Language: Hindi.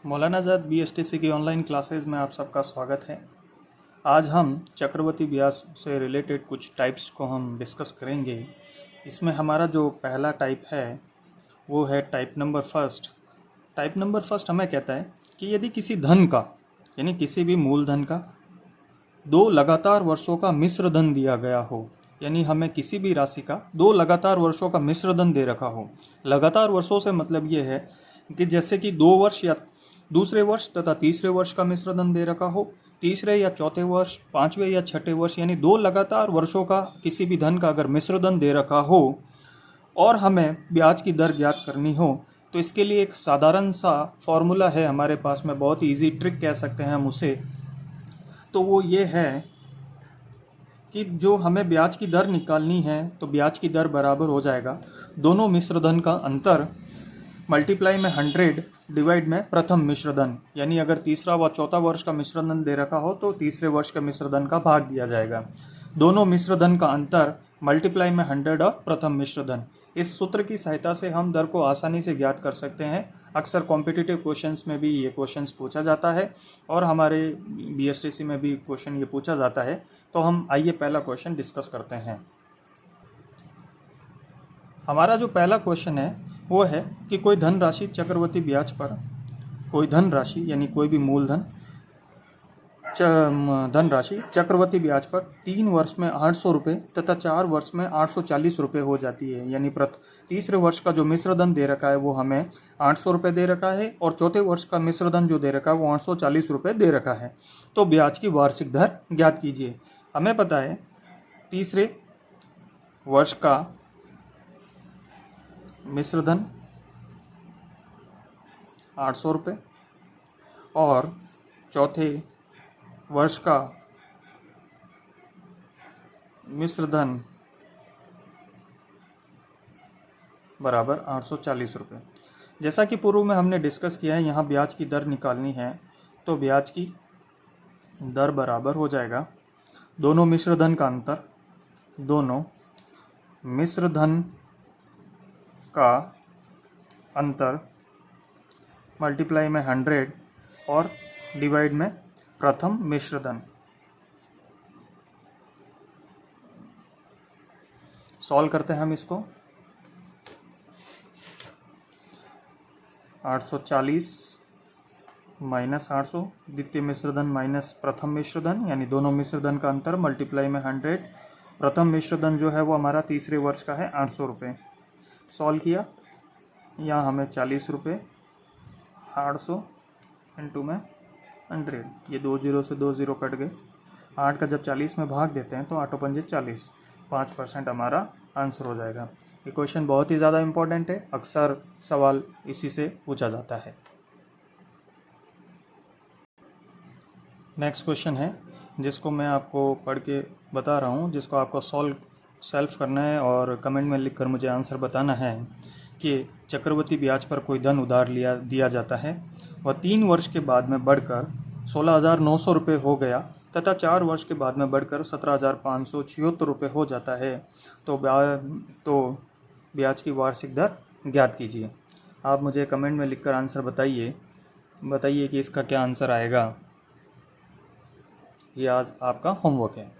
मौलाना आज़ाद BSTC की ऑनलाइन क्लासेज में आप सबका स्वागत है। आज हम चक्रवृद्धि ब्याज से रिलेटेड कुछ टाइप्स को हम डिस्कस करेंगे। इसमें हमारा जो पहला टाइप है वो है type number first. Type number first हमें कहता है कि यदि किसी धन का यानी किसी भी मूलधन का 2 लगातार वर्षों का मिश्र धन दिया गया हो, यानी हमें किसी भी राशि का 2 लगातार वर्षों का मिश्र धन दे रखा हो। लगातार वर्षों से मतलब ये है कि जैसे कि 2 वर्ष या दूसरे वर्ष तथा तीसरे वर्ष का मिश्र धन दे रखा हो, तीसरे या चौथे वर्ष, पांचवें या छठे वर्ष, यानी 2 लगातार वर्षों का किसी भी धन का अगर मिश्र धन दे रखा हो और हमें ब्याज की दर ज्ञात करनी हो, तो इसके लिए एक साधारण सा फॉर्मूला है हमारे पास में, बहुत ही ईजी ट्रिक कह सकते हैं हम उसे। तो वो ये है कि जो हमें ब्याज की दर निकालनी है तो ब्याज की दर बराबर हो जाएगा दोनों मिश्र धन का अंतर मल्टीप्लाई में 100 डिवाइड में प्रथम मिश्र धन, यानी अगर तीसरा व चौथा वर्ष का मिश्र धन दे रखा हो तो तीसरे वर्ष के मिश्र धन का भाग दिया जाएगा। दोनों मिश्र धन का अंतर मल्टीप्लाई में 100 और प्रथम मिश्र धन। इस सूत्र की सहायता से हम दर को आसानी से ज्ञात कर सकते हैं। अक्सर कॉम्पिटिटिव क्वेश्चंस में भी ये क्वेश्चंस पूछा जाता है और हमारे BSTC में भी क्वेश्चन ये पूछा जाता है। तो हम आइए पहला क्वेश्चन डिस्कस करते हैं। हमारा जो पहला क्वेश्चन है वो है कि कोई धनराशि चक्रवृद्धि ब्याज पर, कोई धनराशि यानी कोई भी मूलधन धनराशि चक्रवृद्धि ब्याज पर 3 वर्ष में 800 रुपये तथा 4 वर्ष में 840 रुपये हो जाती है। यानी तीसरे वर्ष का जो मिश्र धन दे रखा है वो हमें 800 रुपये दे रखा है और चौथे वर्ष का मिश्र धन जो दे रखा है वो 840 रुपये दे रखा है। तो ब्याज की वार्षिक दर ज्ञात कीजिए। हमें पता है तीसरे वर्ष का मिश्र धन 800 रुपये और चौथे वर्ष का मिश्र धन बराबर 840 रुपये। जैसा कि पूर्व में हमने डिस्कस किया है, यहाँ ब्याज की दर निकालनी है तो ब्याज की दर बराबर हो जाएगा दोनों मिश्र धन का अंतर, दोनों मिश्र धन का अंतर मल्टीप्लाई में 100 और डिवाइड में प्रथम मिश्र धन। सॉल्व करते हैं हम इसको। 840 माइनस 800, द्वितीय मिश्र धन माइनस प्रथम मिश्र धन, यानी दोनों मिश्र धन का अंतर मल्टीप्लाई में 100। प्रथम मिश्र धन जो है वो हमारा तीसरे वर्ष का है 800 रुपये। सॉल्व किया, यहाँ हमें 40 रुपये, 800 इंटू में 100, ये 2 जीरो से 2 जीरो कट गए। 8 का जब 40 में भाग देते हैं तो 8 पंजे 40, 5% हमारा आंसर हो जाएगा। ये क्वेश्चन बहुत ही ज़्यादा इम्पोर्टेंट है, अक्सर सवाल इसी से पूछा जाता है। नेक्स्ट क्वेश्चन है जिसको मैं आपको पढ़ के बता रहा हूँ, जिसको आपको सेल्फ करना है और कमेंट में लिखकर मुझे आंसर बताना है कि चक्रवृद्धि ब्याज पर कोई धन उधार दिया जाता है, वह 3 वर्ष के बाद में बढ़कर 16,900 रुपये हो गया तथा 4 वर्ष के बाद में बढ़कर 17,576 रुपये हो जाता है। तो ब्याज की वार्षिक दर ज्ञात कीजिए। आप मुझे कमेंट में लिखकर आंसर बताइए कि इसका क्या आंसर आएगा। ये आज आपका होमवर्क है।